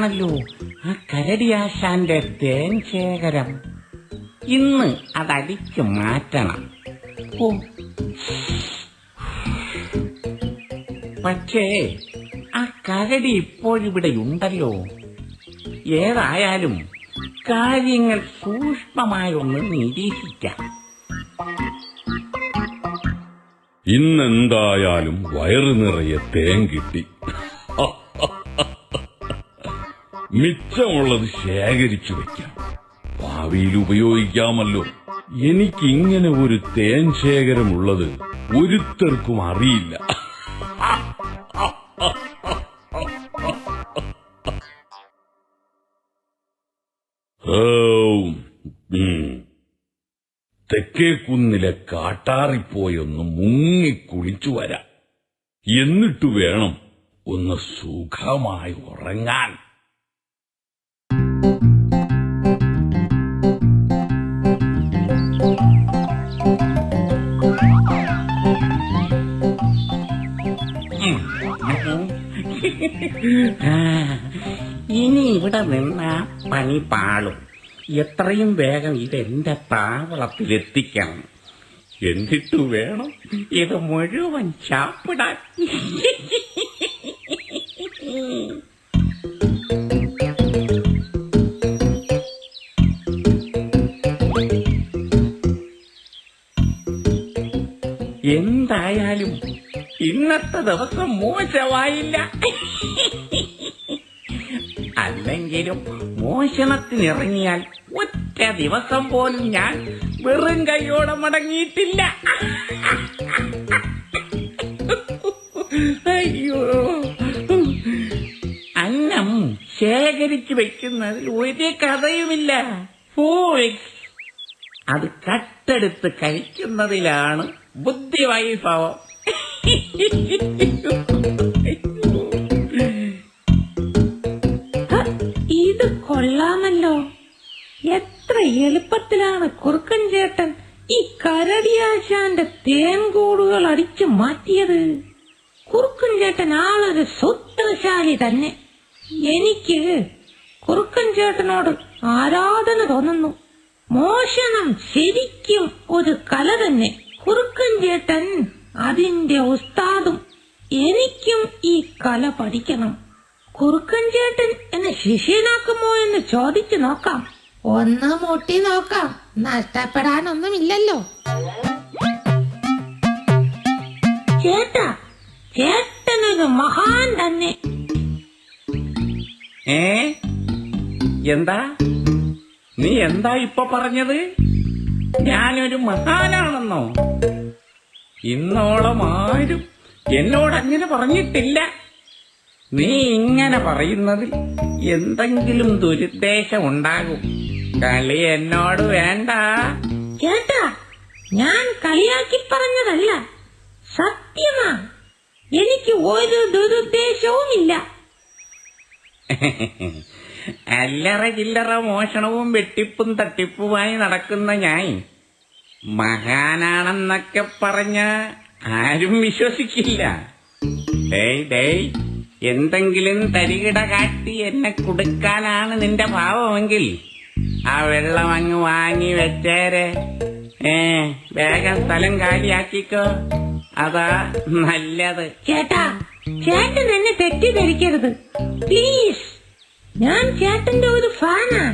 ഇതാണല്ലോ ആ കരടിയാശാന്റെ തേൻ ശേഖരം. ഇന്ന് അതടിച്ചു മാറ്റണം. ഓ, പക്ഷേ ആ കരടി ഇപ്പോഴിവിടെയുണ്ടല്ലോ. ഏതായാലും കാര്യങ്ങൾ സൂക്ഷ്മമായി ഒന്ന് നിരീക്ഷിക്കാം. ഇന്നെന്തായാലും വയറ് നിറയെ തേൻ കിട്ടി. മിച്ചമുള്ളത് ശേഖരിച്ചു വെക്കാം, ഭാവിയിൽ ഉപയോഗിക്കാമല്ലോ. എനിക്കിങ്ങനെ ഒരു തേൻ ശേഖരമുള്ളത് ഒരുത്തർക്കും അറിയില്ല. തെക്കേക്കുന്നിലെ കാട്ടാറിപ്പോയൊന്ന് മുങ്ങിക്കുളിച്ചു വരാം. എന്നിട്ടു വേണം ഒന്ന് സുഖമായി ഉറങ്ങാൻ. ഇനി ഇവിടെ നിന്ന പണി പാളും. എത്രയും വേഗം ഇതെന്റെ താവളത്തിലെത്തിക്കണം. എന്നിട്ടു വേണം ഇത് മുഴുവൻ ചാപ്പിടാൻ. എന്തായാലും ഇന്നത്തെ ദിവസം മോശമായില്ല. അല്ലെങ്കിലും മോഷണത്തിനിറങ്ങിയാൽ ഒറ്റ ദിവസം പോലും ഞാൻ വെറും കൈയോടെ മടങ്ങിയിട്ടില്ല. അയ്യോ, അന്നം ശേഖരിച്ചു വെക്കുന്നതിൽ ഒരു കഥയുമില്ല. അത് കട്ടെടുത്ത് കഴിക്കുന്നതിലാണ് ബുദ്ധിവൈഭവം. ഇത് കൊള്ളാമല്ലോ. എത്ര എളുപ്പത്തിലാണ് കുറുക്കൻ ചേട്ടൻ ഈ കരടിയാശാന്റെ തേൻകൂടുകൾ അടിച്ചു മാറ്റിയത്. കുറുക്കൻ ചേട്ടൻ ആളൊരു സൂത്രശാലി തന്നെ. എനിക്ക് കുറുക്കൻ ചേട്ടനോട് ആരാധന തോന്നുന്നു. മോഷണം ശരിക്കും ഒരു കല തന്നെ. കുറുക്കൻ ചേട്ടൻ അതിന്റെ ഉസ്താദും. എനിക്കും ഈ കല പഠിക്കണം. കുറുക്കൻ ചേട്ടൻ എന്നെ ശിഷ്യനാക്കുമോ എന്ന് ചോദിച്ചു നോക്കാം. ഒന്ന് മുട്ടി നോക്കാം, നഷ്ടപ്പെടാനൊന്നുമില്ലല്ലോ. ചേട്ടാ, ചേട്ടനൊരു മഹാൻ തന്നെ. എന്താ നീ എന്താ ഇപ്പൊ പറഞ്ഞത്? ഞാനൊരു മഹാനാണെന്നോ? ഇന്നോളം ആരും എന്നോടങ്ങനെ പറഞ്ഞിട്ടില്ല. നീ ഇങ്ങനെ പറയുന്നതിൽ എന്തെങ്കിലും ദുരുദ്ദേശമുണ്ടാകും. കളി എന്നോട് വേണ്ട. ചേട്ടാ, ഞാൻ കളിയാക്കി പറഞ്ഞതല്ല, സത്യമാ. എനിക്ക് ഒരു ദുരുദ്ദേശവുമില്ല. അല്ലറ ചില്ലറ മോഷണവും വെട്ടിപ്പും തട്ടിപ്പുമായി നടക്കുന്ന ഞാൻ മഹാനാണെന്നൊക്കെ പറഞ്ഞ ആരും വിശ്വസിക്കില്ല. എന്തെങ്കിലും തരികിട കാട്ടി എന്നെ കൊടുക്കാനാണ് നിന്റെ ഭാവമെങ്കിൽ ആ വെള്ളം അങ്ങ് വാങ്ങി വെച്ചേരെ. വേഗം സ്ഥലം കാലിയാക്കിക്കോ, അതാ നല്ലത്. ചേട്ടാ, ചേട്ടൻ എന്നെ തെറ്റിദ്ധരിക്കരുത് പ്ലീസ്. ഞാൻ ചേട്ടന്റെ ഒരു ഫാനാ.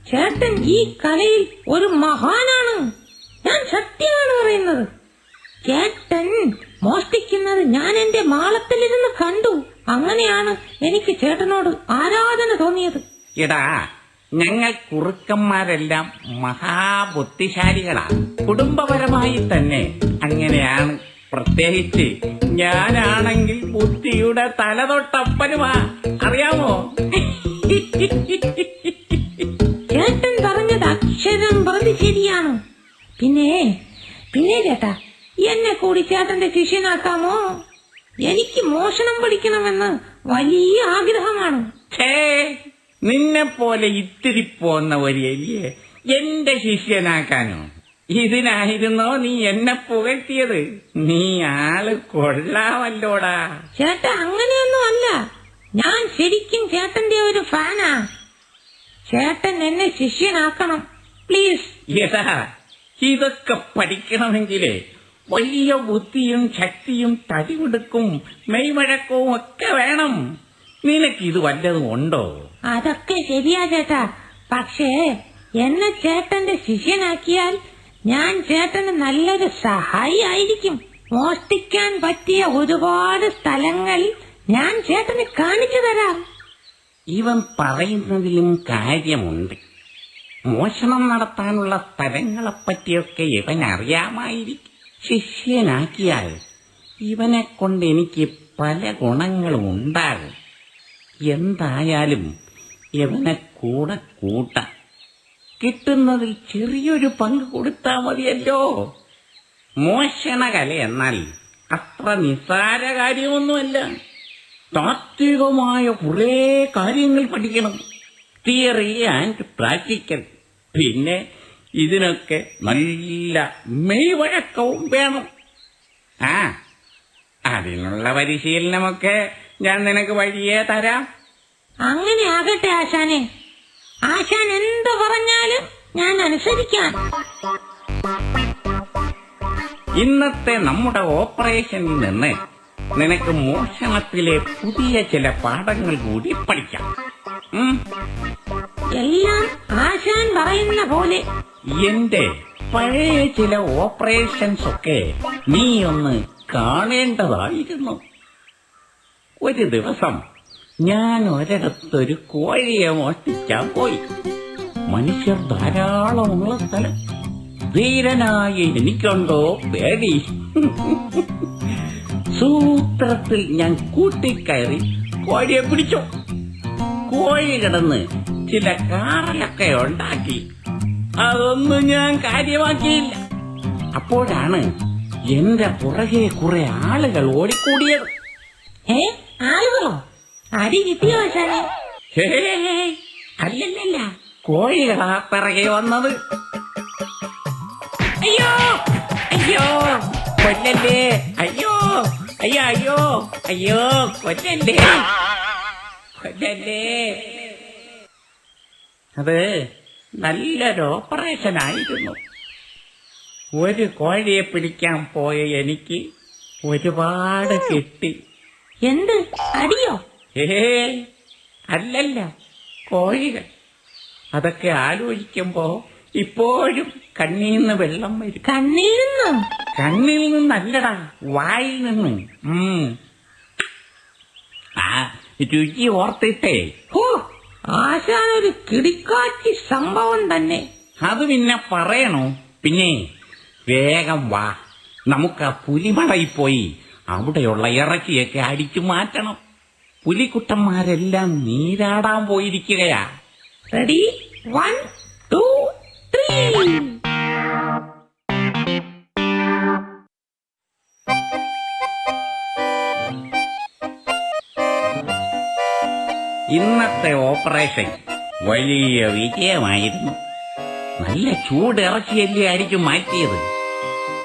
ചേട്ടൻ ഈ കലയിൽ ഒരു മഹാനാണ്. ഞാൻ സത്യമാണ് പറയുന്നത്. ചേട്ടൻ മോഷ്ടിക്കുന്നത് ഞാൻ എന്റെ മാളത്തിലിരുന്ന് കണ്ടു. അങ്ങനെയാണ് എനിക്ക് ചേട്ടനോട് ആരാധന തോന്നിയത്. എടാ, ഞങ്ങൾ കുറുക്കന്മാരെല്ലാം മഹാബുദ്ധിശാലികളാ. കുടുംബപരമായി തന്നെ അങ്ങനെയാണ്. പ്രത്യേകിച്ച് ഞാനാണെങ്കിൽ ബുദ്ധിയുടെ തലതൊട്ടപ്പനുമാ, അറിയാമോ? ചേട്ടൻ പറഞ്ഞത് അക്ഷരം പ്രതി ശരിയാണ്. പിന്നെ ചേട്ടാ, എന്നെ കൂടി ചേട്ടന്റെ ശിഷ്യനാക്കാമോ? എനിക്ക് മോഷണം പഠിക്കണമെന്ന് വലിയ ആഗ്രഹമാണ്. നിന്നെ പോലെ ഇത്തിരി പോന്ന ഒരു എലിയെ എന്റെ ശിഷ്യനാക്കാനോ? ഇതിനായിരുന്നോ നീ എന്നെ പുകഴ്ത്തിയത്? നീ ആള് കൊള്ളാമല്ലോടാ. ചേട്ടാ, അങ്ങനെയൊന്നും അല്ല. ഞാൻ ശരിക്കും ചേട്ടന്റെ ഒരു ഫാനാ. ചേട്ടൻ എന്നെ ശിഷ്യനാക്കണം പ്ലീസ്. ഏതാ ഇതൊക്കെ പഠിക്കണമെങ്കിലേ വലിയ ബുദ്ധിയും ശക്തിയും തടിവെടുക്കും മെയ്വഴക്കവും ഒക്കെ വേണം. നിനക്കിത് വല്ലതും ഉണ്ടോ? അതൊക്കെ ശരിയാ ചേട്ടാ. പക്ഷേ എന്നെ ചേട്ടന്റെ ശിഷ്യനാക്കിയാൽ ഞാൻ ചേട്ടന് നല്ലൊരു സഹായി ആയിരിക്കും. മോഷ്ടിക്കാൻ പറ്റിയ ഒരുപാട് സ്ഥലങ്ങൾ ഞാൻ ചേട്ടന് കാണിച്ചു തരാം. ഇവൻ പറയുന്നതിലും കാര്യമുണ്ട്. മോഷണം നടത്താനുള്ള സ്ഥലങ്ങളെപ്പറ്റിയൊക്കെ ഇവൻ അറിയാമായിരിക്കും. ശിഷ്യനാക്കിയാൽ ഇവനെ കൊണ്ട് എനിക്ക് പല ഗുണങ്ങളും ഉണ്ടാകും. എന്തായാലും ഇവനെ കൂടെ കൂട്ടാം. കിട്ടുന്നതിൽ ചെറിയൊരു പങ്ക് കൊടുത്താൽ മതിയല്ലോ. മോഷണകല എന്നാൽ അത്ര നിസ്സാര കാര്യമൊന്നുമല്ല. താത്വികമായ കുറെ കാര്യങ്ങൾ പഠിക്കണം. Theory and practical. പിന്നെ ഇതിനൊക്കെ നല്ല മെയ്വഴക്കവും വേണം. അതിനുള്ള പരിശീലനമൊക്കെ ഞാൻ നിനക്ക് വഴിയേ തരാം. അങ്ങനെ ആകട്ടെ ആശാനെ. ആശാൻ എന്ത് പറഞ്ഞാലും ഞാൻ അനുസരിക്കാം. ഇന്നത്തെ നമ്മുടെ ഓപ്പറേഷനിൽ നിന്ന് നിനക്ക് മോഷണത്തിലെ പുതിയ ചില പാഠങ്ങൾ കൂടി പഠിക്കാം. എല്ലാം ആശാൻ പറയുന്ന പോലെ. എന്റെ പഴയ ചില ഓപ്പറേഷൻസ് ഒക്കെ നീ ഒന്ന് കാണേണ്ടതായിരുന്നു. ഒരു ദിവസം ഞാൻ ഒരിടത്തൊരു കോഴിയെ മോഷ്ടിക്കാൻ പോയി. മനുഷ്യർ ധാരാളമുള്ള സ്ഥലം. ധീരനായി എനിക്കുണ്ടോ പേടി. സൂത്രത്തിൽ ഞാൻ കൂട്ടിക്കയറി കോഴിയെ പിടിച്ചു. കോഴി കിടന്ന് ചില കാറലൊക്കെ ഉണ്ടാക്കി. അതൊന്നും ഞാൻ കാര്യമാക്കിയില്ല. അപ്പോഴാണ് എന്റെ പുറകെ കുറെ ആളുകൾ ഓടിക്കൂടിയത്. ആളുകളോ? അടി കിട്ടിയോ ആശാനെ? അല്ലല്ല, കോഴികളാ പിറകെ വന്നത്. അയ്യോ അയ്യോ കൊല്ലല്ലേ, അയ്യോ അയ്യോ അയ്യോ അയ്യോ കൊല്ലല്ലേ കൊല്ലല്ലേ. അത് നല്ലൊരു ഓപ്പറേഷൻ ആയിരുന്നു. ഒരു കോഴിയെ പിടിക്കാൻ പോയ എനിക്ക് ഒരുപാട് കിട്ടി. എന്ത് അടിയോ? അല്ലല്ല, കോഴികൾ. അതൊക്കെ ആലോചിക്കുമ്പോ ഇപ്പോഴും കണ്ണീന്ന് വെള്ളം വരും. കണ്ണിൽ നിന്നും? കണ്ണിൽ നിന്നല്ലടാ, വായിൽ നിന്ന്. രുചി ഓർത്തിട്ടേ. ആശാൻ ഒരു കിടിക്കാച്ചി സംഭവം തന്നെ. അത് പിന്നെ പറയണോ? പിന്നെ വേഗം വാ, നമുക്ക് ആ പുലിമടയിൽ പോയി അവിടെയുള്ള ഇറച്ചിയൊക്കെ അടിച്ചു മാറ്റണം. പുലിക്കുട്ടന്മാരെല്ലാം നീരാടാൻ പോയിരിക്കുകയാ. റെഡി? 1, 2, 3. ഇന്നത്തെ ഓപ്പറേഷൻ വലിയ വിജയമായിരുന്നു. നല്ല ചൂടിറച്ചിയല്ലേ അടിച്ചു മാറ്റിയത്.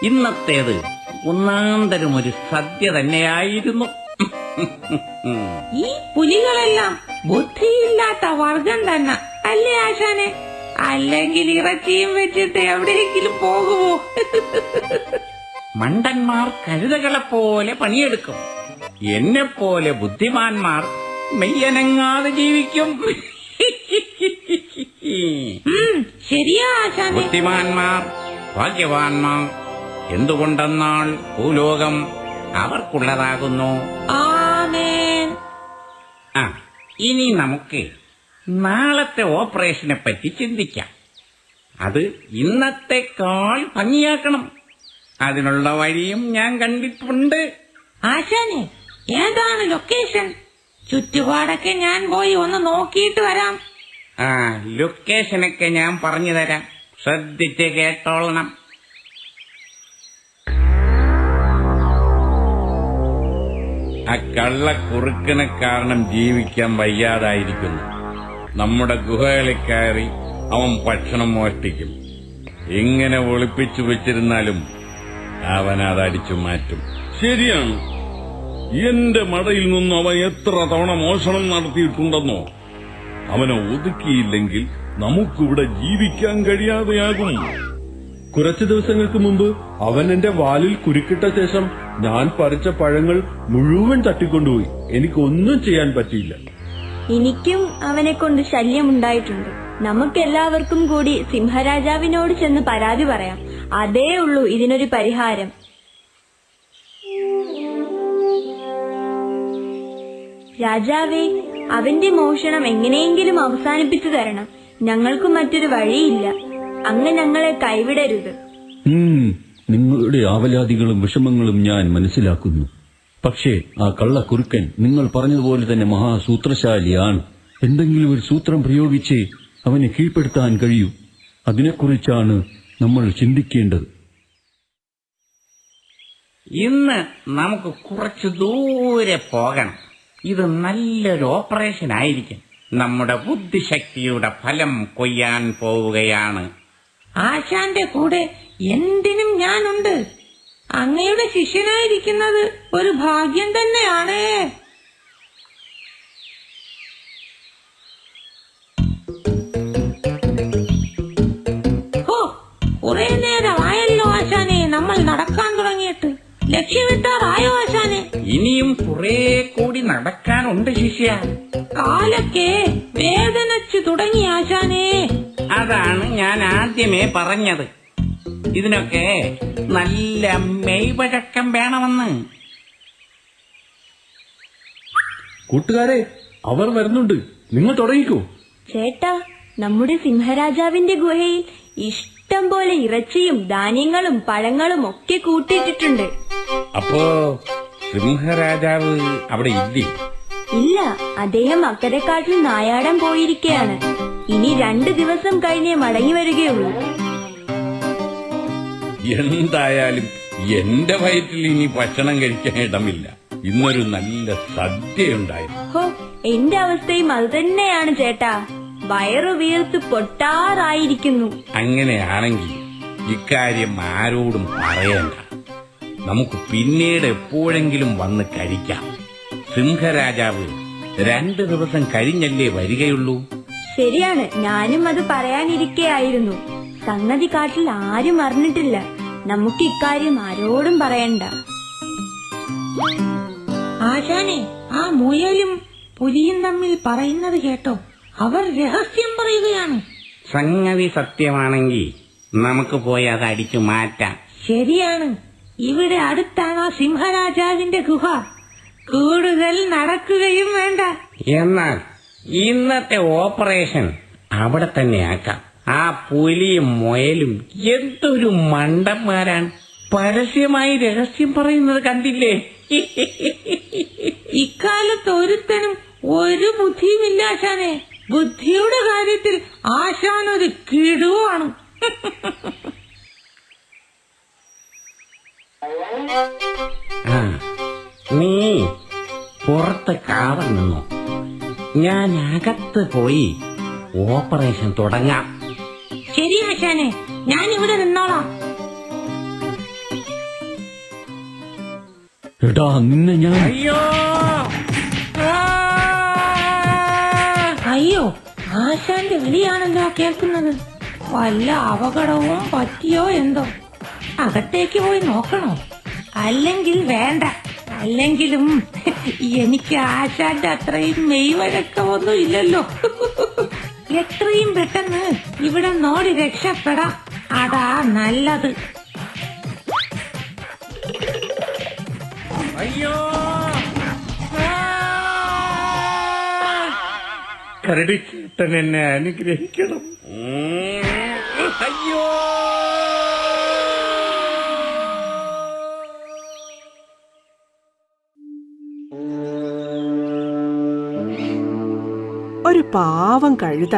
ഇന്നത്തേത് ഒന്നാന്തരം ഒരു സദ്യ തന്നെയായിരുന്നു. ഈ പുലികളെല്ലാം ബുദ്ധിയില്ലാത്ത വർഗം തന്നെ അല്ലേ ആശാനെ? അല്ലെങ്കിൽ ഇറച്ചിയും വെച്ചിട്ട് എവിടെയെങ്കിലും പോകുമോ? മണ്ടന്മാർ കഴുതകളെപ്പോലെ പണിയെടുക്കും. എന്നെപ്പോലെ ബുദ്ധിമാന്മാർ മെയ്യനങ്ങാതെ ജീവിക്കും. ശരിയാ ആശാനെ. ബുദ്ധിമാന്മാർ ഭാഗ്യവാന്മാർ. എന്തുകൊണ്ടെന്നാൽ ഭൂലോകം അവർക്കുള്ളതാകുന്നു. ആമേൻ. ഇനി നമുക്ക് നാളത്തെ ഓപ്പറേഷനെ പറ്റി ചിന്തിക്കാം. അത് ഇന്നത്തെക്കാൾ ഭംഗിയാക്കണം. അതിനുള്ള വഴിയും ഞാൻ കണ്ടിട്ടുണ്ട്. ആശാനെ, ഏതാണ് ലൊക്കേഷൻ? ചുറ്റുപാടൊക്കെ ഞാൻ പോയി ഒന്ന് നോക്കിയിട്ട് വരാം. ലൊക്കേഷനൊക്കെ ഞാൻ പറഞ്ഞു തരാം. ശ്രദ്ധിച്ച് കേട്ടോളണം. ആ കള്ളക്കുറുക്കിനെ കാരണം ജീവിക്കാൻ വയ്യാതായിരിക്കുന്നു. നമ്മുടെ ഗുഹകളിൽ കയറി അവൻ ഭക്ഷണം മോഷ്ടിക്കും. ഇങ്ങനെ ഒളിപ്പിച്ചു വെച്ചിരുന്നാലും അവൻ അതടിച്ചു മാറ്റും. ശരിയാണ്. എന്റെ മടയിൽ നിന്നും അവൻ എത്ര തവണ മോഷണം നടത്തിയിട്ടുണ്ടെന്നോ? അവനെ ഒതുക്കിയില്ലെങ്കിൽ നമുക്കിവിടെ ജീവിക്കാൻ കഴിയാതെയാകും. കുറച്ചു ദിവസങ്ങൾക്ക് മുമ്പ് അവൻ എന്റെ വാലിൽ കുരുക്കിട്ട ശേഷം ഞാൻ പറിച്ച പഴങ്ങൾ മുഴുവൻ തട്ടിക്കൊണ്ടുപോയി. എനിക്കൊന്നും ചെയ്യാൻ പറ്റിയില്ല. എനിക്കും അവനെ കൊണ്ട് ശല്യമുണ്ടായിട്ടുണ്ട്. നമുക്കെല്ലാവർക്കും കൂടി സിംഹരാജാവിനോട് ചെന്ന് പരാതി പറയാം. അതേ ഉള്ളൂ ഇതിനൊരു പരിഹാരം. രാജാവേ, അവന്റെ മോഷണം എങ്ങനെയെങ്കിലും അവസാനിപ്പിച്ചു തരണം. ഞങ്ങൾക്ക് മറ്റൊരു വഴിയില്ല. അങ്ങ് ഞങ്ങളെ കൈവിടരുത്. നിങ്ങളുടെ ആവലാതികളും വിഷമങ്ങളും ഞാൻ മനസ്സിലാക്കുന്നു. പക്ഷേ ആ കള്ളക്കുറുക്കൻ നിങ്ങൾ പറഞ്ഞതുപോലെ തന്നെ മഹാസൂത്രശാലിയാണ്. എന്തെങ്കിലും ഒരു സൂത്രം പ്രയോഗിച്ച് അവനെ കീഴ്പ്പെടുത്താൻ കഴിയൂ. അതിനെക്കുറിച്ചാണ് നമ്മൾ ചിന്തിക്കേണ്ടത്. ഇന്ന് നമുക്ക് കുറച്ചു ദൂരെ പോകണം. ഇത് നല്ലൊരു ഓപ്പറേഷൻ ആയിരിക്കും. നമ്മുടെ ബുദ്ധിശക്തിയുടെ ഫലം കൊയ്യാൻ പോവുകയാണ്. ആശാന്റെ കൂടെ എന്തിനും ഞാനുണ്ട്. അങ്ങയുടെ ശിഷ്യനായിരിക്കുന്നത് ഒരു ഭാഗ്യം തന്നെയാണ്. കുറെ നേരമായല്ലോ ആശാനെ നമ്മൾ നടക്കാൻ തുടങ്ങിയിട്ട്. ലക്ഷ്യമിട്ടാറായോ ആശാനെ? ഇനിയും കുറെ കൂടി നടക്കാനുണ്ട് ശിഷ്യ. കാലൊക്കെ വേദനിച്ചു തുടങ്ങി ആശാനെ. അതാണ് ഞാൻ ആദ്യമേ പറഞ്ഞത്. ഇതിനൊക്കെ നല്ല മെയ്വഴക്കം വേണമെന്ന്. കൂട്ടുകാരെ, അവർ വരുന്നുണ്ട്. നിങ്ങൾ തുടങ്ങിക്കോ. ചേട്ടാ, നമ്മുടെ സിംഹരാജാവിന്റെ ഗുഹയിൽ ഇഷ്ടം പോലെ ഇറച്ചിയും ധാന്യങ്ങളും പഴങ്ങളും ഒക്കെ കൂട്ടിയിട്ടിട്ടുണ്ട്. അപ്പോ സിംഹരാജാവ് അവിടെ ഇല്ലേ? ഇല്ല, അദ്ദേഹം അക്കരെക്കാട്ടിൽ നായാടാൻ പോയിരിക്കയാണ്. ഇനി 2 ദിവസം കഴിഞ്ഞേ മടങ്ങി വരികയുള്ളൂ. എന്തായാലും എന്റെ വയറ്റിൽ ഇനി ഭക്ഷണം കഴിക്കാൻ ഇടമില്ല. ഇന്നൊരു നല്ല സദ്യയുണ്ടായിരുന്നു. ഹോ, എന്റെ അവസ്ഥയും അത് തന്നെയാണ് ചേട്ടാ. വയറു വീർത്ത് പൊട്ടാറായിരിക്കുന്നു. അങ്ങനെയാണെങ്കിൽ ഇക്കാര്യം ആരോടും പറയണ്ട. നമുക്ക് പിന്നീട് എപ്പോഴെങ്കിലും വന്ന് കഴിക്കാം. സിംഹരാജാവ് 2 ദിവസം കഴിഞ്ഞല്ലേ വരികയുള്ളൂ. ശരിയാണ്, ഞാനും അത് പറയാനിരിക്കയായിരുന്നു. സംഗതി കാട്ടിൽ ആരും അറിഞ്ഞിട്ടില്ല. നമുക്ക് ഇക്കാര്യം ആരോടും പറയണ്ട. ആശാനെ, ആ മുയലും പുലിയും തമ്മിൽ പറയുന്നത് കേട്ടോ? അവർ രഹസ്യം പറയുകയാണ്. സംഗതി സത്യമാണെങ്കിൽ നമുക്ക് പോയി അത് അടിച്ചു മാറ്റാം. ശരിയാണ്. ഇവിടെ അടുത്താണ് ആ സിംഹരാജാവിന്റെ ഗുഹ. കൂടുതൽ നടക്കുകയും വേണ്ട. എന്നാൽ ഇന്നത്തെ ഓപ്പറേഷൻ അവിടെ തന്നെ ആക്കാം. ആ പുലിയും മുയലും എന്തൊരു മണ്ടന്മാരാണ്. പരസ്യമായി രഹസ്യം പറയുന്നത് കണ്ടില്ലേ? ഇക്കാലത്ത് ഒരുത്തനും ഒരു ബുദ്ധിയുമില്ല ആശാനെ. ബുദ്ധിയുടെ കാര്യത്തിൽ ആശാൻ ഒരു കിടുവാണ്. ആ, നീ പുറത്ത് കാവൽ നിന്നോ. ഞാൻ അകത്ത് പോയി ഓപ്പറേഷൻ തുടങ്ങാം. ശരി ആശാനെ, ഞാൻ ഇവിടെ നിന്നോളാം. എടാ, നിന്നെ ഞാൻ അയ്യോ, അയ്യോ, ആശാന്റെ വിളിയാണല്ലോ കേൾക്കുന്നത്. വല്ല അപകടവും പറ്റിയോ എന്തോ? അകത്തേക്ക് പോയി നോക്കണോ? അല്ലെങ്കിൽ വേണ്ട. അല്ലെങ്കിലും എനിക്ക് ആശാന്റെ അത്രയും മെയ്വഴക്കമൊന്നും ഇല്ലല്ലോ. എത്രയും പെട്ടെന്ന് ഇവിടെ നോടി രക്ഷപ്പെടാം. അതാ നല്ലത്. അയ്യോ, കരടിച്ചേട്ടൻ എന്നെ അനുഗ്രഹിക്കണം. അയ്യോ, ഒരു പാവം കഴുത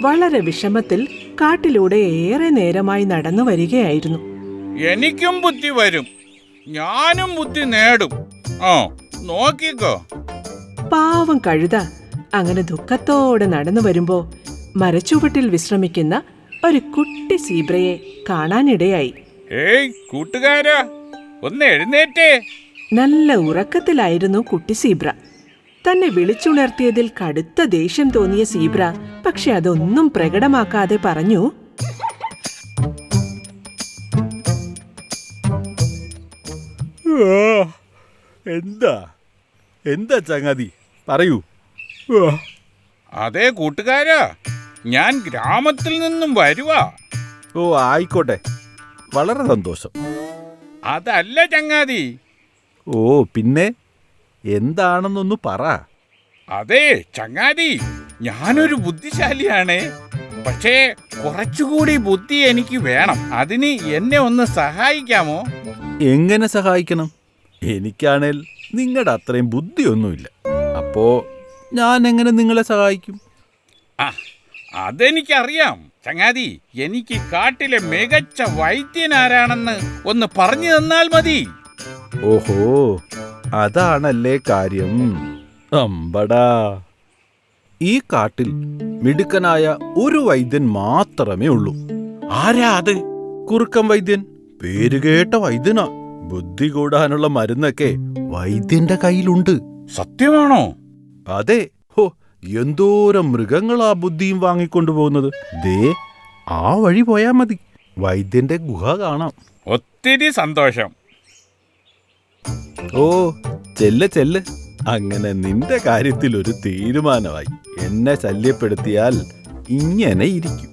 വളരെ വിഷമത്തിൽ കാട്ടിലൂടെ ഏറെ നേരമായി നടന്നു വരികയായിരുന്നു. എനിക്കും ബുദ്ധി വരും, ഞാനും ബുദ്ധി നേടും. നോക്കിക്കോ. പാവം കഴുത അങ്ങനെ ദുഃഖത്തോടെ നടന്നു വരുമ്പോ മരച്ചുവട്ടിൽ വിശ്രമിക്കുന്ന ഒരു കുട്ടി സീബ്രയെ കാണാനിടയായി. ഏയ് കൂട്ടുകാരാ, ഒന്ന് എഴുന്നേറ്റേ. നല്ല ഉറക്കത്തിലായിരുന്നു കുട്ടി സീബ്ര. തന്നെ വിളിച്ചുണർത്തിയതിൽ കടുത്ത ദേഷ്യം തോന്നിയ സീബ്ര പക്ഷെ അതൊന്നും പ്രകടമാക്കാതെ പറഞ്ഞു, എന്താ ചങ്ങാതി പറയൂ. അതേ കൂട്ടുകാരാ, ഞാൻ ഗ്രാമത്തിൽ നിന്നും വരുവാ. ഓ ആയിക്കോട്ടെ, വളരെ സന്തോഷം. അതല്ല ചങ്ങാതി. ഓ പിന്നെ എന്താണെന്നൊന്നു പറ. അതെ ചങ്ങാതി, ഞാനൊരു ബുദ്ധിശാലിയാണ്. പക്ഷേ കുറച്ചുകൂടി ബുദ്ധി എനിക്ക് വേണം. അതിന് എന്നെ ഒന്ന് സഹായിക്കാമോ? എങ്ങനെ സഹായിക്കണം? എനിക്കാണേൽ നിങ്ങളുടെ അത്രയും ബുദ്ധിയൊന്നുമില്ല. അപ്പോ ഞാൻ എങ്ങനെ നിങ്ങളെ സഹായിക്കും? ആ, അതെനിക്കറിയാം ചങ്ങാതി. എനിക്ക് കാട്ടിലെ മികച്ച വൈദ്യനാരാണെന്ന് ഒന്ന് പറഞ്ഞു തന്നാൽ മതി. ഓഹോ, അതാണല്ലേ കാര്യം. അമ്പടാ, ഈ കാട്ടിൽ മിടുക്കനായ ഒരു വൈദ്യൻ മാത്രമേ ഉള്ളൂ. ആരാ അത്? കുറുക്കൻ വൈദ്യൻ. പേരുകേട്ട വൈദ്യനാ. ബുദ്ധി കൂടാനുള്ള മരുന്നൊക്കെ വൈദ്യന്റെ കയ്യിലുണ്ട്. സത്യമാണോ? അതെ. ഹോ, എന്തോരം മൃഗങ്ങളാ ബുദ്ധിയും വാങ്ങിക്കൊണ്ടുപോകുന്നത്. ദേ ആ വഴി പോയാ മതി, വൈദ്യന്റെ ഗുഹ കാണാം. ഒത്തിരി സന്തോഷം. ഓ ചെല്ല് ചെല്ല്. അങ്ങനെ നിന്റെ കാര്യത്തിൽ ഒരു തീരുമാനമായി. എന്നെ ശല്യപ്പെടുത്തിയാൽ ഇങ്ങനെ ഇരിക്കും.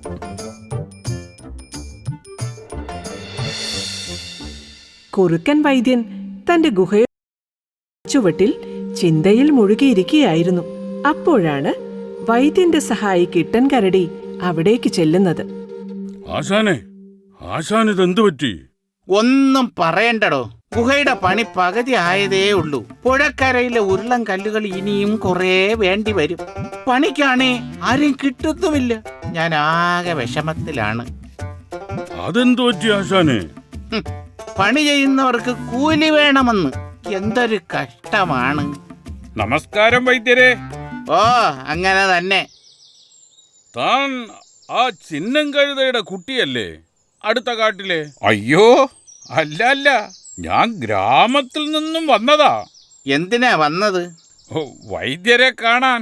കുറുക്കൻ വൈദ്യൻ തന്റെ ഗുഹയുടെ ചുവട്ടിൽ ചിന്തയിൽ മുഴുകിയിരിക്കുകയായിരുന്നു. അപ്പോഴാണ് വൈദ്യന്റെ സഹായി കിട്ടൻ കരടി അവിടേക്ക് ചെല്ലുന്നത്. ആശാനിതെന്തു പറ്റി? ഒന്നും പറയണ്ടടോ, ഗുഹയുടെ പണി പകുതി ആയതേ ഉള്ളൂ. പുഴക്കരയിലെ ഉരുളൻ കല്ലുകൾ ഇനിയും കുറേ വേണ്ടി വരും. പണിക്കാണേ ആരും കിട്ടുന്നുമില്ല. ഞാൻ ആകെ വിഷമത്തിലാണ്. അതെന്തു പറ്റി ആശാനെ? പണി ചെയ്യുന്നവർക്ക് കൂലി വേണമെന്ന്. എന്തൊരു കഷ്ടമാണ്. നമസ്കാരം വൈദ്യരെ. ഓ അങ്ങനെ തന്നെ. താൻ ആ ചിന്നം കഴുതയുടെ കുട്ടിയല്ലേ, അടുത്ത കാട്ടിലെ? അയ്യോ അല്ല അല്ല, ഞാൻ ഗ്രാമത്തിൽ നിന്നും വന്നതാ. എന്തിനാ വന്നത്? ഓ, വൈദ്യരെ കാണാൻ.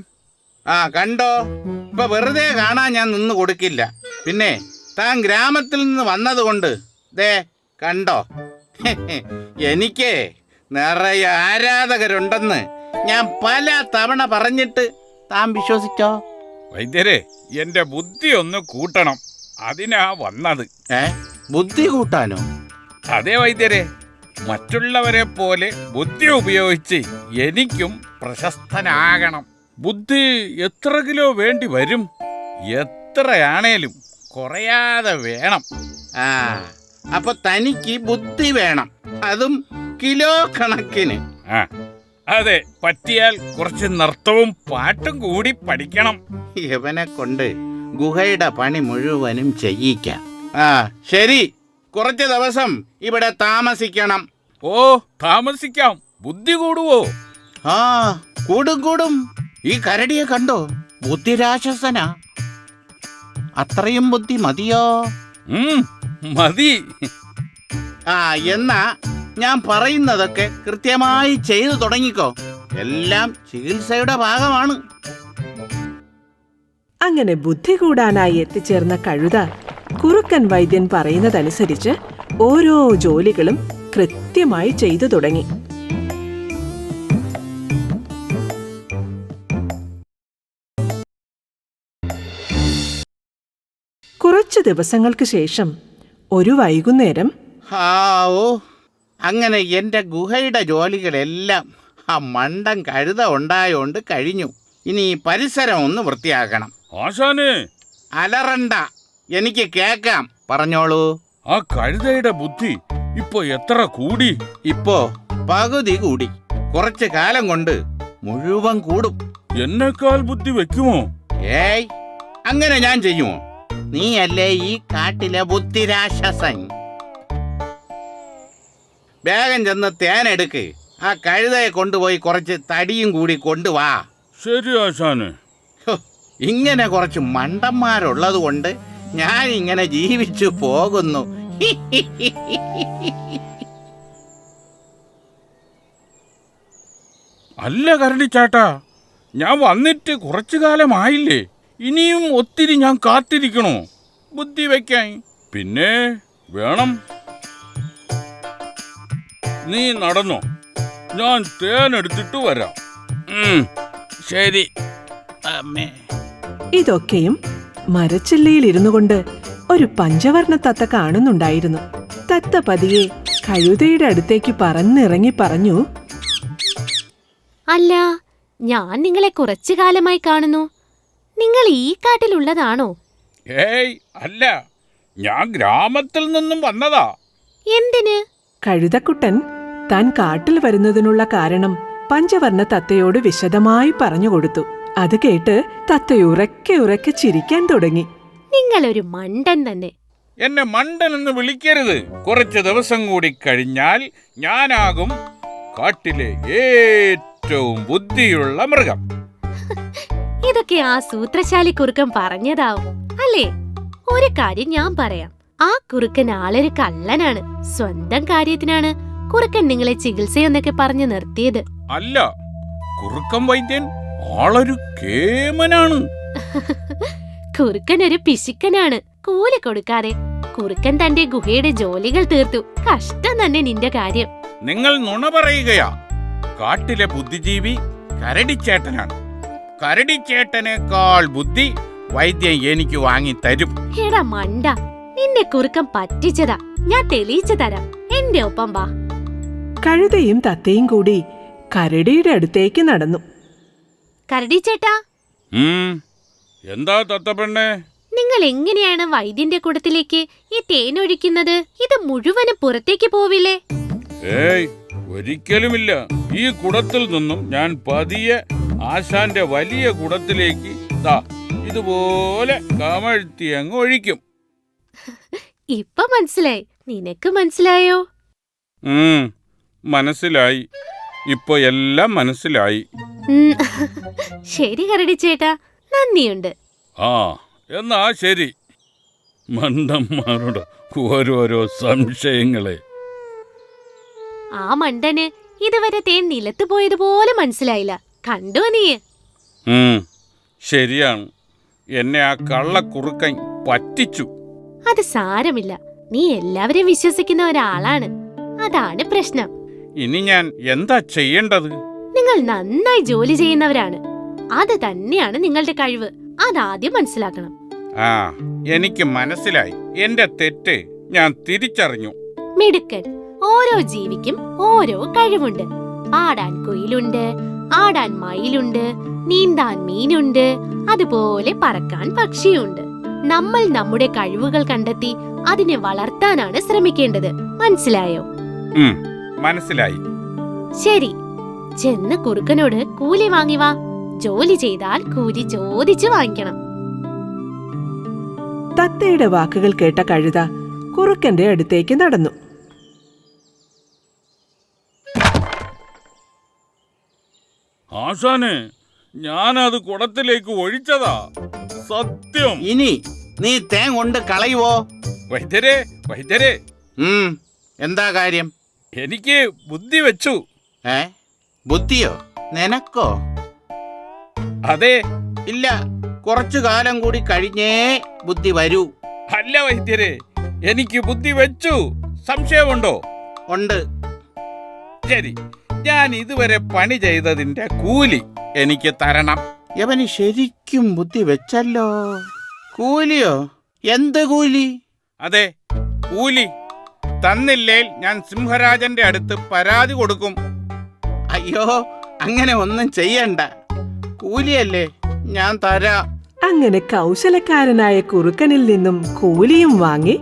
ആ കണ്ടോ, ഇപ്പൊ വെറുതെ കാണാൻ ഞാൻ നിന്ന് കൊടുക്കില്ല. പിന്നെ താൻ ഗ്രാമത്തിൽ നിന്ന് വന്നതുകൊണ്ട് ദേ കണ്ടോ, എനിക്ക് നിറയെ ആരാധകരുണ്ടെന്ന് ഞാൻ പല തവണ പറഞ്ഞിട്ട് താൻ വിശ്വസിച്ചോ? വൈദ്യരെ, എന്റെ ബുദ്ധി ഒന്ന് കൂട്ടണം, അതിനാ വന്നത്. ബുദ്ധി കൂട്ടാനോ? അതെ വൈദ്യരെ, മറ്റുള്ളവരെ പോലെ ബുദ്ധി ഉപയോഗിച്ച് എനിക്കും പ്രശസ്തനാകണം. ബുദ്ധി എത്ര കിലോ വേണ്ടി വരും? എത്രയാണേലും കുറയാതെ വേണം. ആ അപ്പൊ തനിക്ക് ബുദ്ധി വേണം, അതും കിലോ കണക്കിന്. ആ അതെ, പറ്റിയാൽ കുറച്ച് നൃത്തവും പാട്ടും കൂടി പഠിക്കണം. ഇവനെ കൊണ്ട് ഗുഹയുടെ പണി മുഴുവനും ചെയ്യിക്കാം. ആ ശരി, കുറച്ച് ദിവസം ഇവിടെ താമസിക്കണം. ഓ താമസിക്കാം. ബുദ്ധി കൂടുവോ? ആ കൂടും കൂടും. ഈ കരടിയെ കണ്ടോ, ബുദ്ധിരാക്ഷസനാ. അത്രയും ബുദ്ധി മതിയോ? മതി. ആ എന്നാ ഞാൻ പറയുന്നതൊക്കെ കൃത്യമായി ചെയ്തു തുടങ്ങിക്കോ. എല്ലാം ചികിത്സയുടെ ഭാഗമാണ്. അങ്ങനെ ബുദ്ധി കൂടാനായി എത്തിച്ചേർന്ന കഴുത കുറുക്കൻ വൈദ്യൻ പറയുന്നതനുസരിച്ച് ഓരോ ജോലികളും കൃത്യമായി ചെയ്തു തുടങ്ങി. കുറച്ചു ദിവസങ്ങൾക്ക് ശേഷം ഒരു വൈകുന്നേരം ഓ അങ്ങനെ എൻ്റെ ഗുഹയുടെ ജോലികളെല്ലാം ആ മണ്ടൻ കഴുത ഉണ്ടായോണ്ട് കഴിഞ്ഞു. ഇനി ഈ പരിസരം ഒന്ന് വൃത്തിയാക്കണം. ആശാനെ, അലറണ്ട, എനിക്ക് കേക്കാം. പറഞ്ഞോളൂ. ആ കഴുതയുടെ ബുദ്ധി ഇപ്പൊ എത്ര കൂടി? ഇപ്പോ പകുതി കൂടി. കുറച്ചു കാലം കൊണ്ട് മുഴുവൻ കൂടും. എന്നെക്കാൾ ബുദ്ധി വെക്കുമോ? ഏയ്, അങ്ങനെ ഞാൻ ചെയ്യുമോ? നീയല്ലേ ഈ കാട്ടിലെ ബുദ്ധിരാക്ഷസൻ. വേഗം ചെന്ന് തേനെടുക്ക്. ആ കഴുതയെ കൊണ്ടുപോയി കുറച്ച് തടിയും കൂടി കൊണ്ടുവാ. ശരി ആശാനെ. ഇങ്ങനെ കുറച്ച് മണ്ടന്മാരുള്ളത് കൊണ്ട് ഞാൻ ഇങ്ങനെ ജീവിച്ചു പോകുന്നു. അല്ല കരടിച്ചാട്ടാ, ഞാൻ വന്നിട്ട് കുറച്ചു കാലമായില്ലേ. ഇനിയും ഒത്തിരി ഞാൻ കാത്തിരിക്കണോ ബുദ്ധി വയ്ക്കാൻ? പിന്നെ വേണം. നീ നടന്നോ, ഞാൻ തേനെടുത്തിട്ട് വരാം. ശരി അമ്മേ. ഇതൊക്കെയും മരച്ചില്ലയിൽ ഇരുന്നു കൊണ്ട് ഒരു പഞ്ചവർണ്ണ തത്ത കാണുന്നുണ്ടായിരുന്നു. തത്ത പതിയെ കഴുതയുടെ അടുത്തേക്ക് പറന്നിറങ്ങി പറഞ്ഞു, അല്ല, ഞാൻ നിങ്ങളെ കുറച്ചു കാലമായി കാണുന്നു. നിങ്ങൾ ഈ കാട്ടിലുള്ളതാണോ? ഏയ് അല്ല, ഞാൻ ഗ്രാമത്തിൽ നിന്നും വന്നതാ. എന്തിന്? കഴുതക്കുട്ടൻ താൻ കാട്ടിൽ വരുന്നതിനുള്ള കാരണം പഞ്ചവർണ്ണ തത്തയോട് വിശദമായി പറഞ്ഞുകൊടുത്തു. അത് കേട്ട് തത്ത ഉറക്കെ ഉറക്കെ ചിരിക്കാൻ തുടങ്ങി. നിങ്ങളൊരു മണ്ടൻ തന്നെ. എന്നെ മണ്ടനെന്ന് വിളിക്കരുത്. കുറച്ച് ദിവസം കൂടി കഴിഞ്ഞാൽ ഞാനാകും കാട്ടിലെ ഏറ്റവും ബുദ്ധിയുള്ള മൃഗം. ഇതൊക്കെ ആ സൂത്രശാലി കുറുക്കൻ പറഞ്ഞതാവും അല്ലേ? ഒരു കാര്യം ഞാൻ പറയാം. ആ കുറുക്കൻ ആളൊരു കള്ളനാണ്. സ്വന്തം കാര്യത്തിനാണ് കുറുക്കൻ നിങ്ങളെ ചികിത്സയെന്നൊക്കെ പറഞ്ഞു നിർത്തിയത്. അല്ല, കുറുക്കൻ വൈദ്യൻ ആളൊരു കേമനാണ്. കുറുക്കൻ ഒരു പിശുക്കനാണ്. കൂലി കൊടുക്കാതെ കുറുക്കൻ തന്റെ ഗുഹയുടെ ജോലികൾ തീർത്തു. കഷ്ടം തന്നെ നിന്റെ കാര്യം. നിങ്ങൾ നുണ പറയുകയാ. കാട്ടിലെ ബുദ്ധിജീവി കരടിച്ചേട്ടനാണ്. കരടിച്ചേട്ടനേക്കാൾ ബുദ്ധി വൈദ്യൻ എനിക്ക് വാങ്ങി തരും. എടാ മണ്ട, നിന്നെ കുറുക്കൻ പറ്റിച്ചതാ. ഞാൻ തെളിയിച്ചു തരാം. എന്റെ ഒപ്പം വാ. കഴുതയും തത്തയും കൂടി കരടിയുടെ അടുത്തേക്ക് നടന്നു. കരടി ചേട്ടാ, എന്താ തത്തപ്പെണ്ണേ? നിങ്ങൾ എങ്ങനെയാണ് വൈദ്യന്റെ കുടത്തിലേക്ക് ഈ തേനൊഴിക്കുന്നത്? ഇത് മുഴുവനും പുറത്തേക്ക് പോവില്ലേ? ഏയ്, ഒരിക്കലുമില്ല. ഈ കുടത്തിൽ നിന്നും ഞാൻ പതിയെ ആശാന്റെ വലിയ കുടത്തിലേക്ക് ഇതുപോലെ കമഴ്ത്തി അങ്ങ് ഒഴിക്കും. ഇപ്പൊ മനസ്സിലായി. നിനക്ക് മനസ്സിലായോ? മനസ്സിലായി. ഇപ്പൊ എല്ലാം മനസ്സിലായി. ശരി കരടി ചേട്ടാ, നന്ദിയുണ്ട്. ആ, എന്നാ ശരി. മണ്ടന്മാരുടെ ഓരോരോ സംശയങ്ങളെ. ആ മണ്ടന് ഇതുവരെ തേൻ നിലത്ത് പോയതുപോലെ മനസ്സിലായില്ല. കണ്ടോ നീ? ശരിയാണ്. എന്നെ ആ കള്ളക്കുറുക്കൻ പറ്റിച്ചു. അത് സാരമില്ല. നീ എല്ലാവരെയും വിശ്വസിക്കുന്ന ഒരാളാണ്. അതാണ് പ്രശ്നം. ഇനി ഞാൻ എന്താ ചെയ്യേണ്ടത്? നിങ്ങൾ നന്നായി ജോലി ചെയ്യുന്നവരാണ്. അത് തന്നെയാണ് നിങ്ങളുടെ കഴിവ്. അതാദ്യം മനസ്സിലാക്കണം. ആ, എനിക്ക് മനസ്സിലായി. എന്റെ തെറ്റ് ഞാൻ തിരിച്ചറിഞ്ഞു. മിടുക്കൻ. ഓരോ ജീവിക്കും ഓരോ കഴിവുണ്ട്. ആടാൻ കുയിലുണ്ട്, ആടാൻ മയിലുണ്ട്, നീന്താൻ മീനുണ്ട്, അതുപോലെ പറക്കാൻ പക്ഷിയുണ്ട്. നമ്മൾ നമ്മുടെ കഴിവുകൾ കണ്ടെത്തി അതിനെ വളർത്താനാണ് ശ്രമിക്കേണ്ടത്. മനസ്സിലായോ? മനസ്സിലായി. ശരി, ചെന്ന് കുറുക്കനോട് കൂലി വാങ്ങി വാ. ജോലി ചെയ്താൽ കൂലി ചോദിച്ചു വാങ്ങിക്കണം. തത്തയുടെ വാക്കുകൾ കേട്ട കഴുത കുറുക്കന്റെ അടുത്തേക്ക് നടന്നു. ആശാനെ, ഞാനത് കുടത്തിലേക്ക് ഒഴിച്ചതാ. സത്യം. ഇനി നീ തേൻ കൊണ്ട് കളയുവോ? വൈദ്യരെ, വൈദ്യരെ, എന്താ കാര്യം? എനിക്ക് ബുദ്ധി വെച്ചു. ബുദ്ധിയോ? നിനക്കോ? അതെ. ഇല്ല, കുറച്ചു കാലം കൂടി കഴിഞ്ഞേ ബുദ്ധി വരൂ. അല്ല വൈദ്യരെ, എനിക്ക് ബുദ്ധി വെച്ചു. സംശയമുണ്ടോ? ഉണ്ട്. ശരി, ഞാൻ ഇതുവരെ പണി ചെയ്തതിന്റെ കൂലി എനിക്ക് തരണം. യവന് ശരിക്കും ബുദ്ധി വെച്ചല്ലോ. കൂലിയോ? എന്ത് കൂലി? അതെ, കൂലി. തന്നില്ലേൽ ഞാൻ സിംഹരാജന്റെ അടുത്ത് പരാതി കൊടുക്കും. അയ്യോ, അങ്ങനെ ഒന്നും ചെയ്യണ്ട. കൂലിയല്ലേ, ഞാൻ തരാം. അങ്ങനെ കൗശലക്കാരനായ കുറുക്കനിൽ നിന്നും കൂലിയും വാങ്ങി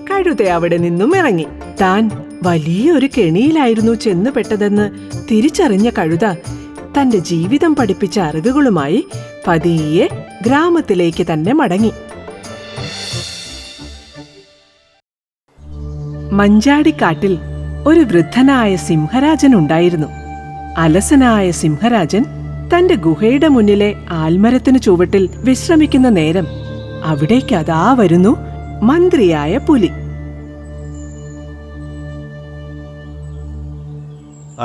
കഴുത അവിടെ നിന്നും ഇറങ്ങി. താൻ വലിയൊരു കെണിയിലായിരുന്നു ചെന്നുപെട്ടതെന്ന് തിരിച്ചറിഞ്ഞ കഴുത തന്റെ ജീവിതം പഠിപ്പിച്ച അറിവുകളുമായി പതിയെ ഗ്രാമത്തിലേക്ക് തന്നെ മടങ്ങി. മഞ്ചാടിക്കാട്ടിൽ ഒരു വൃദ്ധനായ സിംഹരാജൻ ഉണ്ടായിരുന്നു. അലസനായ സിംഹരാജൻ തന്റെ ഗുഹയുടെ മുന്നിലെ ആൽമരത്തിനു ചുവട്ടിൽ വിശ്രമിക്കുന്ന നേരം അവിടേക്ക് അതാ വരുന്നു മന്ത്രിയായ പുലി.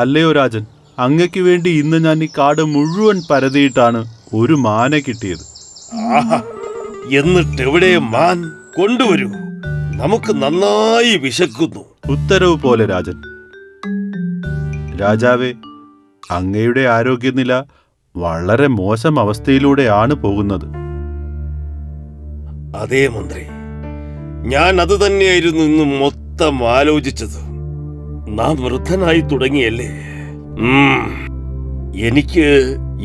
അല്ലയോ രാജൻ, അങ്ങയ്ക്ക് വേണ്ടി ഇന്ന് ഞാൻ ഈ കാട് മുഴുവൻ പരതിയിട്ടാണ് ഒരു മാനെ കിട്ടിയത്. ആഹാ, എന്നിട്ടെവിടെ മാൻ? കൊണ്ടുവരൂ, നമുക്ക് നന്നായി വിശക്കുന്നു. ഉത്തരവ് പോലെ രാജൻ. രാജാവേ, അങ്ങയുടെ ആരോഗ്യനില വളരെ മോശം അവസ്ഥയിലൂടെയാണ് പോകുന്നത്. അതേ മന്ത്രി, ഞാൻ അത് തന്നെയായിരുന്നു ഇന്ന് മൊത്തം ആലോചിച്ചത്. നാം വൃദ്ധനായി തുടങ്ങിയല്ലേ.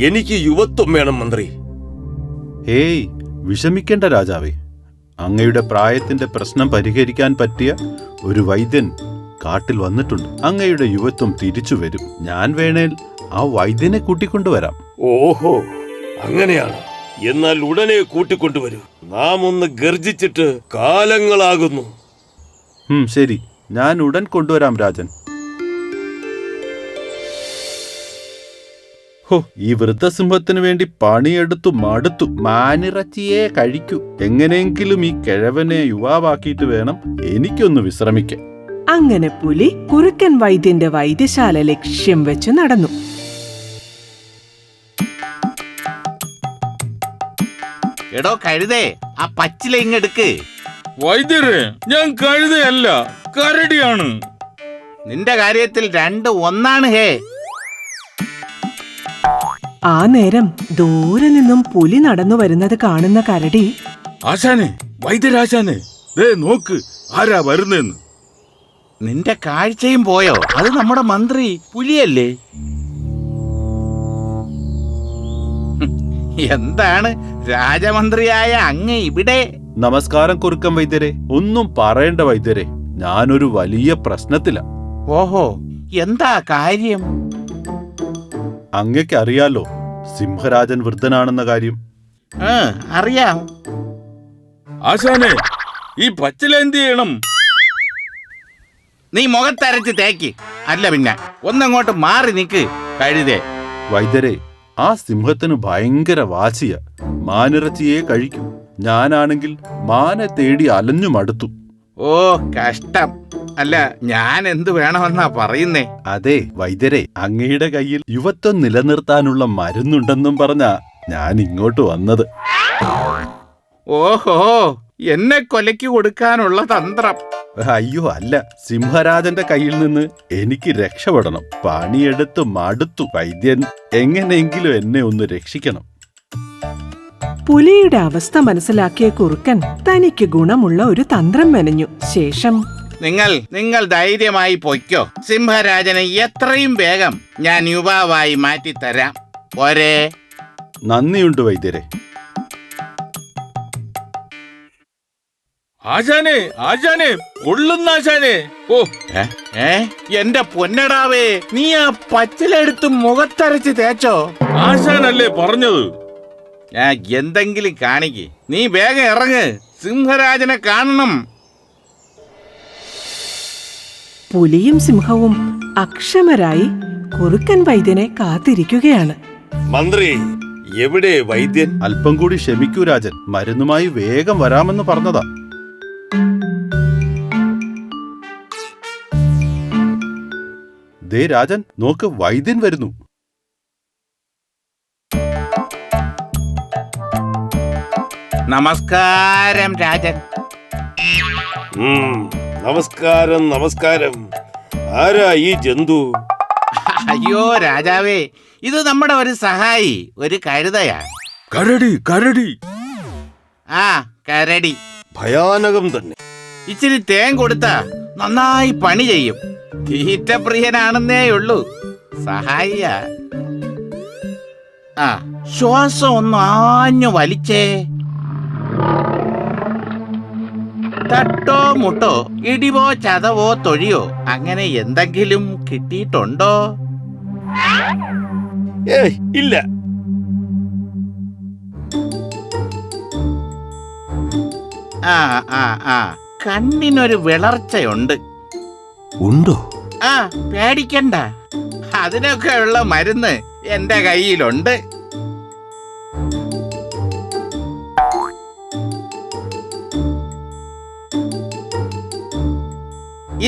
എനിക്ക് യുവത്വം വേണം മന്ത്രി. ഹേയ്, വിഷമിക്കേണ്ട രാജാവേ. അങ്ങയുടെ പ്രായത്തിന്റെ പ്രശ്നം പരിഹരിക്കാൻ പറ്റിയ ഒരു വൈദ്യൻ കാട്ടിൽ വന്നിട്ടുണ്ട്. അങ്ങയുടെ യുവത്വം തിരിച്ചു വരും. ഞാൻ വേണേൽ ആ വൈദ്യനെ കൂട്ടിക്കൊണ്ടുവരാം. ഓഹോ, അങ്ങനെയാണ്. എന്നാൽ ഉടനെ കൂട്ടിക്കൊണ്ടുവരൂ. നാം ഒന്ന് ഗർജിച്ചിട്ട് കാലങ്ങളാകുന്നു. ശരി, ഞാൻ ഉടൻ കൊണ്ടുവരാം രാജൻ. ഹോ, ഈ വൃദ്ധസിംഹത്തിന് വേണ്ടി പണിയെടുത്തു മടുത്തു. മാനിറച്ചിയെ കഴിക്കൂ. എങ്ങനെയെങ്കിലും ഈ കിഴവനെ യുവാവാക്കിയിട്ട് വേണം എനിക്കൊന്ന് വിശ്രമിക്കാൻ. അങ്ങനെ പുലി കുറുക്കൻ വൈദ്യന്റെ വൈദ്യശാല ലക്ഷ്യം വെച്ച് നടന്നു. എടോ കഴുതേ, ആ പച്ചില ഇങ്ങെടുക്ക്. വൈദ്യരെ, ഞാൻ കഴുതയല്ല, കരടിയാണ്. നിന്റെ കാര്യത്തിൽ രണ്ട് ഒന്നാണ് ഹേ. ആ നേരം ദൂരെ നിന്നും പുലി നടന്നു വരുന്നത് കാണുന്ന കരടി, ആശാനെ, വൈദ്യരാശാനെ, ദേ നോക്ക്, ആരാ വരുന്നെന്ന്. നിന്റെ കാഴ്ചയും പോയോ? അത് നമ്മുടെ മന്ത്രി പുലിയല്ലേ? എന്താണ് രാജമന്ത്രിയായ അങ്ങ് ഇവിടെ? നമസ്കാരം കുറുക്കൻ വൈദ്യരെ. ഒന്നും പറയേണ്ട വൈദ്യരെ, ഞാനൊരു വലിയ പ്രശ്നത്തില. ഓഹോ, എന്താ കാര്യം? അങ്ങയ്ക്ക് അറിയാലോ സിംഹരാജൻ വൃദ്ധനാണെന്ന കാര്യം. അറിയാം. ആശാനെ, ഈ പച്ചില എന്ത് ചെയ്യണം? നീ മുഖത്തരച്ച് തേക്ക്. അല്ല പിന്നെ ഒന്നങ്ങോട്ട് മാറി നിക്ക് കഴുതേ. വൈദ്യരെ, ആ സിംഹത്തിന് ഭയങ്കര വാശിയ. മാനിറച്ചിയെ കഴിക്കൂ. ഞാനാണെങ്കിൽ മാനെ തേടി അലഞ്ഞു മടുത്തു. ഓ കഷ്ടം. അല്ല, ഞാൻ എന്തു വേണമെന്നാ പറയുന്നേ? അതെ വൈദ്യരെ, അങ്ങയുടെ കയ്യിൽ യുവത്വം നിലനിർത്താനുള്ള മരുന്നുണ്ടെന്നും പറഞ്ഞാ ഞാൻ ഇങ്ങോട്ട് വന്നത്. ഓഹോ, എന്നെ കൊലയ്ക്ക് കൊടുക്കാനുള്ള തന്ത്രം? അയ്യോ അല്ല, സിംഹരാജന്റെ കയ്യിൽ നിന്ന് എനിക്ക് രക്ഷപ്പെടണം. പണിയെടുത്ത് മടുത്തു. വൈദ്യൻ, എങ്ങനെയെങ്കിലും എന്നെ ഒന്ന് രക്ഷിക്കണം. പുലിയുടെ അവസ്ഥ മനസ്സിലാക്കിയ കുറുക്കൻ തനിക്ക് ഗുണമുള്ള ഒരു തന്ത്രം മെനഞ്ഞു. ശേഷം, നിങ്ങൾ ധൈര്യമായി പൊയ്ക്കോ. സിംഹരാജനെ എത്രയും വേഗം ഞാൻ യുവാവായി മാറ്റിത്തരാം. പോരെ? നന്ദിയുണ്ട് വൈദ്യരെ. ആശാനെ, ആശാനെ, കൊള്ളുന്ന ആശാനെ. ഓ, എന്റെ പൊന്നടാവേ, നീ ആ പച്ചിലെടുത്ത് മുഖത്തരച്ച് തേച്ചോ? ആശാനല്ലേ പറഞ്ഞത്? എന്തെങ്കിലും കാണിക്ക്. നീ വേഗം ഇറങ്ങ്, സിംഹരാജനെ കാണണം. പുലിയും സിംഹവും അക്ഷമരായി കുറുക്കൻ വൈദ്യനെ കാത്തിരിക്കുകയാണ്. മന്ത്രി, എവിടെ വൈദ്യൻ? അല്പം കൂടി ക്ഷമിക്കൂ രാജൻ, മരുന്നുമായി വേഗം വരാമെന്ന് പറഞ്ഞതാ. ദേ രാജൻ, നോക്ക്, വൈദ്യൻ വരുന്നു. നമസ്കാരം രാജൻ. നമസ്കാരം നമസ്കാരം. ആരാ ഈ ജന്തു? അയ്യോ രാജാവേ, ഇത് നമ്മുടെ ഒരു സഹായി, ഒരു കഴുതയാ. കരടി, കരടി. ആ, കരടി. ഭയാനകം തന്നെ. ഇച്ചിരി തേൻ കൊടുത്താ നന്നായി പണി ചെയ്യും. തീറ്റപ്രിയനാണെന്നേ ഉള്ളൂ. സഹായിയ. ആ, ശ്വാസം ഒന്ന് ആഞ്ഞു വലിച്ചേ. തട്ടോ മുട്ടോ, ഇടിവോ ചതവോ തൊഴിയോ അങ്ങനെ എന്തെങ്കിലും കിട്ടിയിട്ടുണ്ടോ? ഇല്ല. ആ ആ ആ കണ്ണിനൊരു വിളർച്ചയുണ്ട്. ഉണ്ടോ? ആ, പേടിക്കണ്ട. അതിനൊക്കെ ഉള്ള മരുന്ന് എന്റെ കയ്യിലുണ്ട്.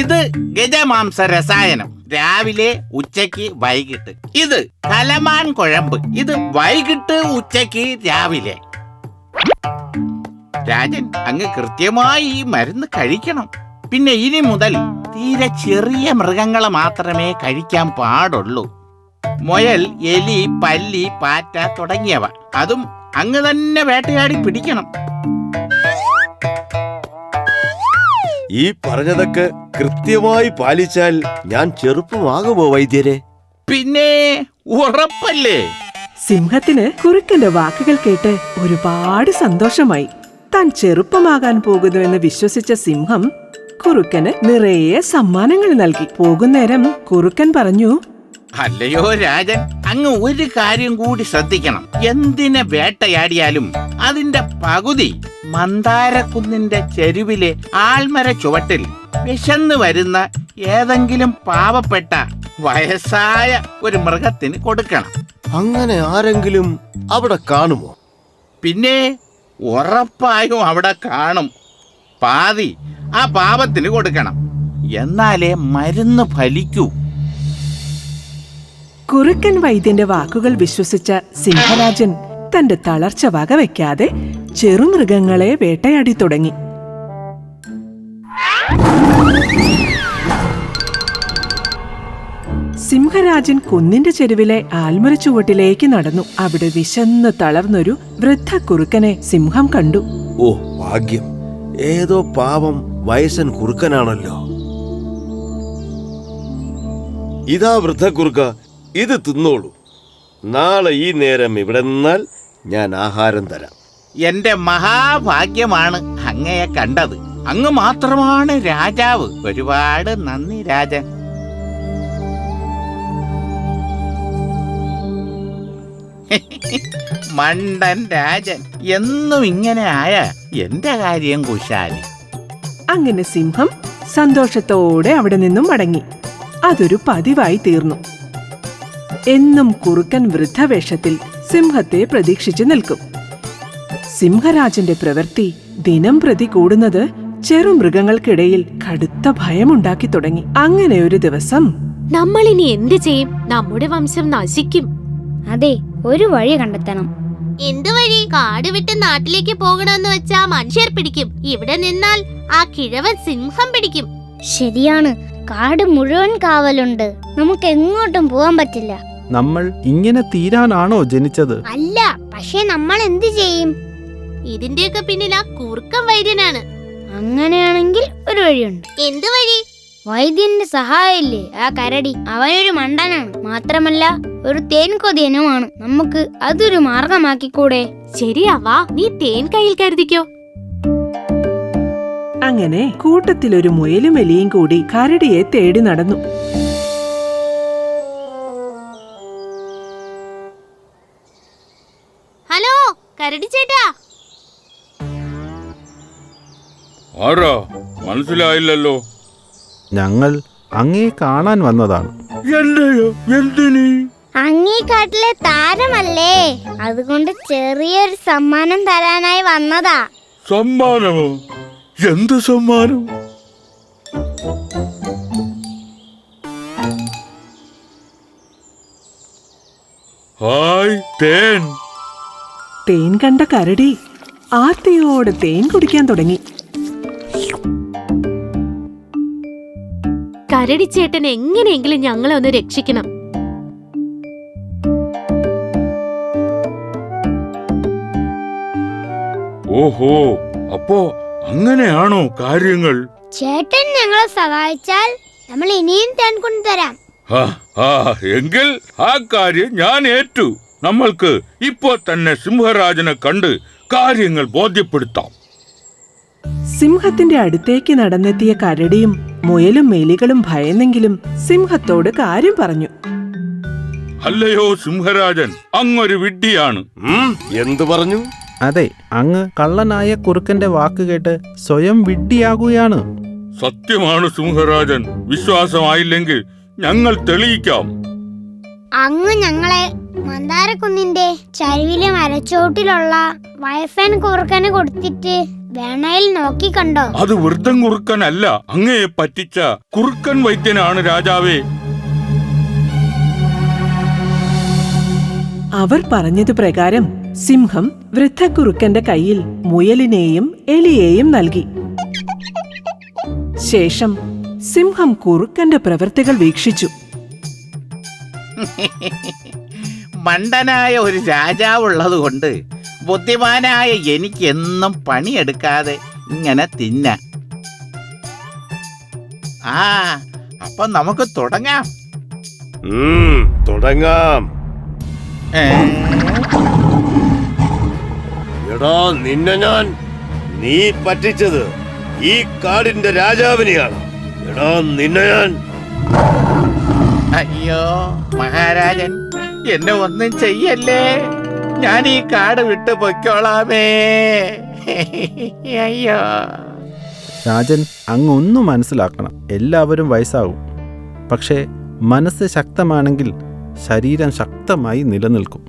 ഇത് ഗജമാംസ രസായനം. രാവിലെ ഉച്ചയ്ക്ക് വൈകിട്ട്. ഇത് കലമാൻ കുഴമ്പ്. ഇത് വൈകിട്ട് ഉച്ചയ്ക്ക് രാവിലെ. രാജൻ, അങ്ങ് കൃത്യമായി ഈ മരുന്ന് കഴിക്കണം. പിന്നെ ഇനി മുതൽ തീരെ ചെറിയ മൃഗങ്ങളെ മാത്രമേ കഴിക്കാൻ പാടുള്ളൂ. മുയൽ, എലി, പല്ലി, പാറ്റ തുടങ്ങിയവ. അതും അങ്ങ് തന്നെ വേട്ടയാടി പിടിക്കണം. ഈ പറഞ്ഞതൊക്കെ കൃത്യമായി പാലിച്ചാൽ ഞാൻ ചെറുപ്പമാകുമോ വൈദ്യരെ? പിന്നെ ഉറപ്പല്ലേ? സിംഹത്തിന് കുറുക്കന്റെ വാക്കുകൾ കേട്ട് ഒരുപാട് സന്തോഷമായി. താൻ ചെറുപ്പമാകാൻ പോകുന്നുവെന്ന് വിശ്വസിച്ച സിംഹം കുറുക്കന് നിറയെ സമ്മാനങ്ങൾ നൽകി. പോകുന്നേരം കുറുക്കൻ പറഞ്ഞു, അല്ലയോ രാജൻ, അങ്ങ് ഒരു കാര്യം കൂടി ശ്രദ്ധിക്കണം. എന്തിനെ വേട്ടയാടിയാലും അതിന്റെ പകുതി മന്ദാരക്കുന്നിന്റെ ചെരുവിലെ ആൽമര ചുവട്ടിൽ വിശന്ന് വരുന്ന ഏതെങ്കിലും പാവപ്പെട്ട വയസ്സായ ഒരു മൃഗത്തിന് കൊടുക്കണം. അങ്ങനെ ആരെങ്കിലും അവിടെ കാണുമോ? പിന്നെ ഉറപ്പായും അവിടെ കാണും. പാതി ആ പാവത്തിന് കൊടുക്കണം. എന്നാലേ മരുന്ന് ഫലിക്കൂ. കുറുക്കൻ വൈദ്യന്റെ വാക്കുകൾ വിശ്വസിച്ച സിംഹരാജൻ തന്റെ തളർച്ച വകവെക്കാതെ ചെറുമൃഗങ്ങളെ വേട്ടയാടി തുടങ്ങി. സിംഹരാജൻ കുന്നിന്റെ ചെരുവിലെ ആൽമര ചുവട്ടിലേക്ക് നടന്നു. അവിടെ വിശന്ന് തളർന്നൊരു വൃദ്ധ കുറുക്കനെ സിംഹം കണ്ടു. ഓ ഭാഗ്യം, ഏതോ പാവം വയസ്സൻ കുറുക്കനാണല്ലോ. ഇതാ വൃദ്ധ കുറുക്ക, ഇത് തിന്നോളൂ. നാളെ ഈ നേരം ഇവിടെ നിന്നാൽ ഞാൻ ആഹാരം തരാം. എന്റെ മഹാഭാഗ്യമാണ് അങ്ങയെ കണ്ടത്. അങ്ങ് മാത്രമാണ് രാജാവ്. ഒരുപാട് നന്ദി രാജൻ. മണ്ടൻ രാജൻ, എന്നും ഇങ്ങനെ ആയ എന്റെ കാര്യം കുശാലി. അങ്ങനെ സിംഹം സന്തോഷത്തോടെ അവിടെ നിന്നും മടങ്ങി. അതൊരു പതിവായി തീർന്നു. എന്നും കുറുക്കൻ വൃദ്ധവേഷത്തിൽ സിംഹത്തെ പ്രതീക്ഷിച്ചു നിൽക്കും. സിംഹരാജന്റെ പ്രവൃത്തി ദിനം പ്രതി കൂടുന്നത് ചെറുമൃഗങ്ങൾക്കിടയിൽ കടുത്ത ഭയമുണ്ടാക്കി തുടങ്ങി. അങ്ങനെ ഒരു ദിവസം, നമ്മളിനി എന്ത് ചെയ്യും? നമ്മുടെ വംശം നശിക്കും. അതെ, ഒരു വഴി കണ്ടെത്തണം. എന്ത് വഴി? കാട് വിട്ട് നാട്ടിലേക്ക് പോകണമെന്ന് വെച്ചാ മനുഷ്യർ പിടിക്കും. ഇവിടെ നിന്നാൽ ആ കിഴവൻ സിംഹം പിടിക്കും. ശരിയാണ്, കാട് മുഴുവൻ കാവലുണ്ട്. നമുക്ക് എങ്ങോട്ടും പോകാൻ പറ്റില്ല. നമ്മൾ ഇങ്ങനെ തീരാനാണോ ജനിച്ചത്? അല്ല, പക്ഷെ നമ്മൾ എന്ത് ചെയ്യും? ഇതിന്റെയൊക്കെ പിന്നിൽ ആ കുറുക്കൻ വൈദ്യനാണ്. അങ്ങനെയാണെങ്കിൽ ഒരു വഴിയുണ്ട്. എന്ത് വഴി? വൈദ്യന്റെ സഹായില്ലേ ആ കരടി. അവനൊരു മണ്ടനാണ്, മാത്രമല്ല ഒരു തേൻ കൊതിയനുമാണ്. നമുക്ക് അതൊരു മാർഗമാക്കിക്കൂടെ? ശരിയാ, വാ, നീ തേൻ കയ്യിൽ കരുതിക്കോ. അങ്ങനെ കൂട്ടത്തിലൊരു മുയലും എലിയും കൂടി കരടിയെ തേടി നടന്നു. ഹലോ കരടി ചേട്ടാ. ആരാ? മനസ്സിലായില്ലല്ലോ. ഞങ്ങൾ അങ്ങേ കാണാൻ വന്നതാണ്. എന്റെയോ? എന്തിന്? അങ്ങീ കാട്ടിലെ താരമല്ലേ, അതുകൊണ്ട് ചെറിയൊരു സമ്മാനം തരാനായി വന്നതാ. സമ്മാനമോ? എന്ത് സമ്മാനം? ഹായ്, തേൻ. തേൻ കണ്ട കരടി ആർത്തിയോടെ തേൻ കുടിക്കാൻ തുടങ്ങി. കരടിച്ചേട്ടൻ എങ്ങനെയെങ്കിലും ഞങ്ങളെ ഒന്ന് രക്ഷിക്കണം. ഓഹോ, അപ്പോ അങ്ങനെയാണോ കാര്യങ്ങൾ? ചേട്ടൻ ഞങ്ങളെ സഹായിച്ചാൽ നമ്മൾ ഇനിയും തേൻ കൊണ്ടുതരാം. എങ്കിൽ ആ കാര്യം ഞാൻ ഏറ്റു. നമ്മൾക്ക് ഇപ്പോ തന്നെ സിംഹരാജനെ കണ്ട് കാര്യങ്ങൾ ബോധ്യപ്പെടുത്താം. സിംഹത്തിന്റെ അടുത്തേക്ക് നടന്നെത്തിയ കരടിയും മുയലും എലികളും ഭയന്നെങ്കിലും സിംഹത്തോട് കാര്യം പറഞ്ഞു. അല്ലയോ സിംഹരാജൻ, അങ്ങൊരു വിഡ്ഢിയാണ്. എന്തു പറഞ്ഞു? അതെ, അങ്ങ് കള്ളനായ കുറുക്കന്റെ വാക്കുകേട്ട് സ്വയം വിഡ്ഢിയാകുകയാണ്. സത്യമാണ് സിംഹരാജൻ. വിശ്വാസമായില്ലെങ്കിൽ ഞങ്ങൾ തെളിയിക്കാം. അങ്ങ് ഞങ്ങളെ മന്ദാരക്കുന്നിന്റെ ചരിവിലെ മരച്ചോട്ടിലുള്ള വയസ്സൻ കുറുക്കന് കൊടുത്തിട്ട് വേണയിൽ നോക്കിക്കണ്ടോ? അത് വൃദ്ധൻ കുറുക്കനല്ല, അങ്ങയെ പറ്റിച്ച കുറുക്കൻ വൈദ്യനാണ് രാജാവേ. അവർ പറഞ്ഞതു പ്രകാരം സിംഹം വൃദ്ധക്കുറുക്കന്റെ കയ്യിൽ മുയലിനെയും എലിയെയും നൽകി. ശേഷം സിംഹം കുറുക്കന്റെ പ്രവൃത്തികൾ വീക്ഷിച്ചു. മണ്ടനായ ഒരു രാജാവുള്ളത് കൊണ്ട് ബുദ്ധിമാനായ എനിക്ക് എന്നും പണിയെടുക്കാതെ ഇങ്ങനെ തിന്നാം. അപ്പൊ നമുക്ക് തുടങ്ങാം. തുടങ്ങാം. എടാ നിന്നെ നീ പറ്റിച്ചത് ഈ കാടിന്റെ രാജാവിനെയാണ്. എടാ നിന്നെ അയ്യോ മഹാരാജൻ, എന്നെ ഒന്നും ചെയ്യല്ലേ. ഞാൻ ഈ കാട് വിട്ടു പൊയ്ക്കോളാമേ. അയ്യോ. രാജൻ, അങ്ങ് ഒന്ന് മനസ്സിലാക്കണം. എല്ലാവരും വയസ്സാകും, പക്ഷേ മനസ്സ് ശക്തമാണെങ്കിൽ ശരീരം ശക്തമായി നിലനിൽക്കും.